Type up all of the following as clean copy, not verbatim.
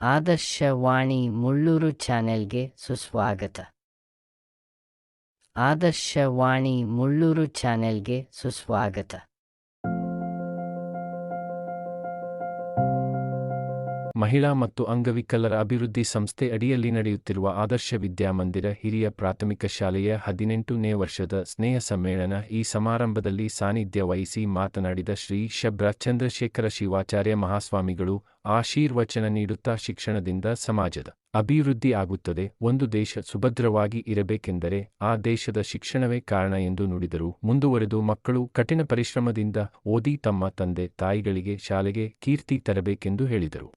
ಆದರ್ಶವಾಣಿ ಮುಳ್ಳೂರು ಚಾನೆಲ್ಗೆ ಸುಸ್ವಾಗತ. ಆದರ್ಶವಾಣಿ ಮುಳ್ಳೂರು ಚಾನೆಲ್ಗೆ ಸುಸ್ವಾಗತ. ಮಹಿಳಾ ಮತ್ತು ಅಂಗವಿಕಲರ ಅಭಿವೃದ್ಧಿ ಸಂಸ್ಥೆ ಅಡಿಯಲ್ಲಿ ನಡೆಯುತ್ತಿರುವ ಆದರ್ಶ ವಿದ್ಯಾಮಂದಿರ ಹಿರಿಯ ಪ್ರಾಥಮಿಕ ಶಾಲೆಯ 18ನೇ ವರ್ಷದ ಸ್ನೇಹ ಸಮ್ಮೇಳನ. ಈ ಸಮಾರಂಭದಲ್ಲಿ ಸಾನ್ನಿಧ್ಯ ವಹಿಸಿ ಮಾತನಾಡಿದ ಶ್ರೀ ಶಬ್ರ ಚಂದ್ರಶೇಖರ ಶಿವಾಚಾರ್ಯ ಮಹಾಸ್ವಾಮಿಗಳು ಆಶೀರ್ವಚನ ನೀಡುತ್ತಾ ಶಿಕ್ಷಣದಿಂದ ಸಮಾಜದ ಅಭಿವೃದ್ಧಿ ಆಗುತ್ತದೆ. ಒಂದು ದೇಶ ಸುಭದ್ರವಾಗಿ ಇರಬೇಕೆಂದರೆ ಆ ದೇಶದ ಶಿಕ್ಷಣವೇ ಕಾರಣ ಎಂದು ನುಡಿದರು. ಮುಂದುವರೆದು ಮಕ್ಕಳು ಕಠಿಣ ಪರಿಶ್ರಮದಿಂದ ಓದಿ ತಮ್ಮ ತಂದೆ ತಾಯಿಗಳಿಗೆ ಶಾಲೆಗೆ ಕೀರ್ತಿ ತರಬೇಕೆಂದು ಹೇಳಿದರು.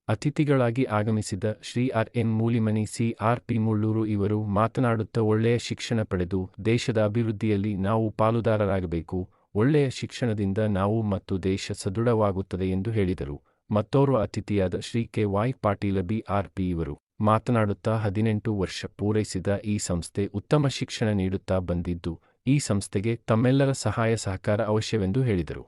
ಅತಿಥಿಗಳಾಗಿ ಆಗಮಿಸಿದ ಶ್ರೀ ಆರ್.ಎಂ. ಮೂಲಿಮನಿ ಸಿ.ಆರ್.ಪಿ. ಮುಳ್ಳೂರು ಇವರು ಮಾತನಾಡುತ್ತಾ ಒಳ್ಳೆಯ ಶಿಕ್ಷಣ ಪಡೆದು ದೇಶದ ಅಭಿವೃದ್ಧಿಯಲ್ಲಿ ನಾವು ಪಾಲುದಾರರಾಗಬೇಕು. ಒಳ್ಳೆಯ ಶಿಕ್ಷಣದಿಂದ ನಾವು ಮತ್ತು ದೇಶ ಸದೃಢವಾಗುತ್ತದೆ ಎಂದು ಹೇಳಿದರು. ಮತ್ತೋರ್ವ ಅತಿಥಿಯಾದ ಶ್ರೀ ಕೆ.ವೈ. ಪಾಟೀಲ ಬಿ.ಆರ್.ಪಿ. ಇವರು ಮಾತನಾಡುತ್ತಾ 18 ವರ್ಷ ಪೂರೈಸಿದ ಈ ಸಂಸ್ಥೆ ಉತ್ತಮ ಶಿಕ್ಷಣ ನೀಡುತ್ತಾ ಬಂದಿದ್ದು ಈ ಸಂಸ್ಥೆಗೆ ತಮ್ಮೆಲ್ಲರ ಸಹಾಯ ಸಹಕಾರ ಅವಶ್ಯವೆಂದು ಹೇಳಿದರು.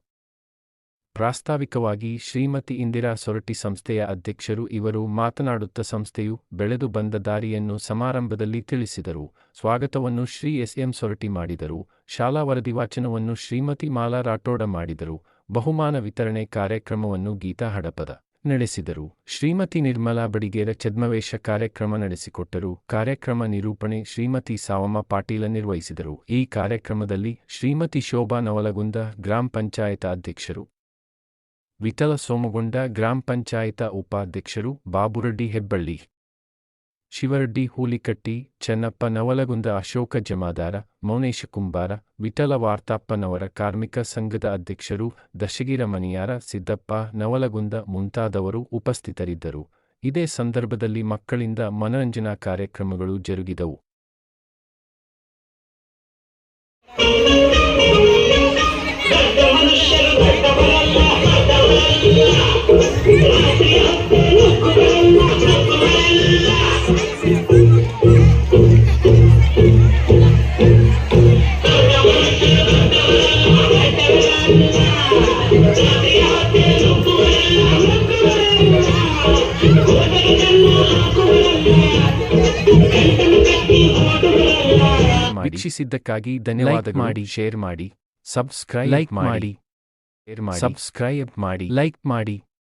ಪ್ರಾಸ್ತಾವಿಕವಾಗಿ ಶ್ರೀಮತಿ ಇಂದಿರಾ ಸೊರಟಿ ಸಂಸ್ಥೆಯ ಅಧ್ಯಕ್ಷರು ಇವರು ಮಾತನಾಡುತ್ತಾ ಸಂಸ್ಥೆಯು ಬೆಳೆದು ಬಂದ ದಾರಿಯನ್ನು ಸಮಾರಂಭದಲ್ಲಿ ತಿಳಿಸಿದರು. ಸ್ವಾಗತವನ್ನು ಶ್ರೀ ಎಸ್.ಎಂ. ಸೊರಟಿ ಮಾಡಿದರು. ಶಾಲಾ ವರದಿ ವಾಚನವನ್ನು ಶ್ರೀಮತಿ ಮಾಲಾ ರಾಠೋಡ ಮಾಡಿದರು. ಬಹುಮಾನ ವಿತರಣೆ ಕಾರ್ಯಕ್ರಮವನ್ನು ಗೀತಾ ಹಡಪದ ನಡೆಸಿದರು. ಶ್ರೀಮತಿ ನಿರ್ಮಲಾ ಬಡಿಗೇರ ಛದ್ಮವೇಶ ಕಾರ್ಯಕ್ರಮ ನಡೆಸಿಕೊಟ್ಟರು. ಕಾರ್ಯಕ್ರಮ ನಿರೂಪಣೆ ಶ್ರೀಮತಿ ಸಾವಮ್ಮ ಪಾಟೀಲ ನಿರ್ವಹಿಸಿದರು. ಈ ಕಾರ್ಯಕ್ರಮದಲ್ಲಿ ಶ್ರೀಮತಿ ಶೋಭಾ ನವಲಗುಂದ ಗ್ರಾಮ ಪಂಚಾಯತ ಅಧ್ಯಕ್ಷರು, ವಿಠಲ ಸೋಮಗೊಂಡ ಗ್ರಾಮ ಪಂಚಾಯತ ಉಪಾಧ್ಯಕ್ಷರು, ಬಾಬುರೆಡ್ಡಿ ಹೆಬ್ಬಳ್ಳಿ, ಶಿವರೆಡ್ಡಿ ಹೂಲಿಕಟ್ಟಿ, ಚೆನ್ನಪ್ಪ ನವಲಗುಂದ, ಅಶೋಕ ಜಮಾದಾರ, ಮೌನೇಶ ಕುಂಬಾರ, ವಿಠಲ ವಾರ್ತಾಪ್ಪನವರ ಕಾರ್ಮಿಕ ಸಂಘದ ಅಧ್ಯಕ್ಷರು, ದಶಗಿರ ಮನಿಯಾರ, ಸಿದ್ದಪ್ಪ ನವಲಗುಂದ ಮುಂತಾದವರು ಉಪಸ್ಥಿತರಿದ್ದರು. ಇದೇ ಸಂದರ್ಭದಲ್ಲಿ ಮಕ್ಕಳಿಂದ ಮನರಂಜನಾ ಕಾರ್ಯಕ್ರಮಗಳು ಜರುಗಿದವು. ವೀಕ್ಷಿಸಿದ್ದಕ್ಕಾಗಿ ಧನ್ಯವಾದಗಳು. ಮಾಡಿ, ಶೇರ್ ಮಾಡಿ, ಸಬ್ಸ್ಕ್ರೈಬ್ ಮಾಡಿ, ಲೈಕ್ ಮಾಡಿ.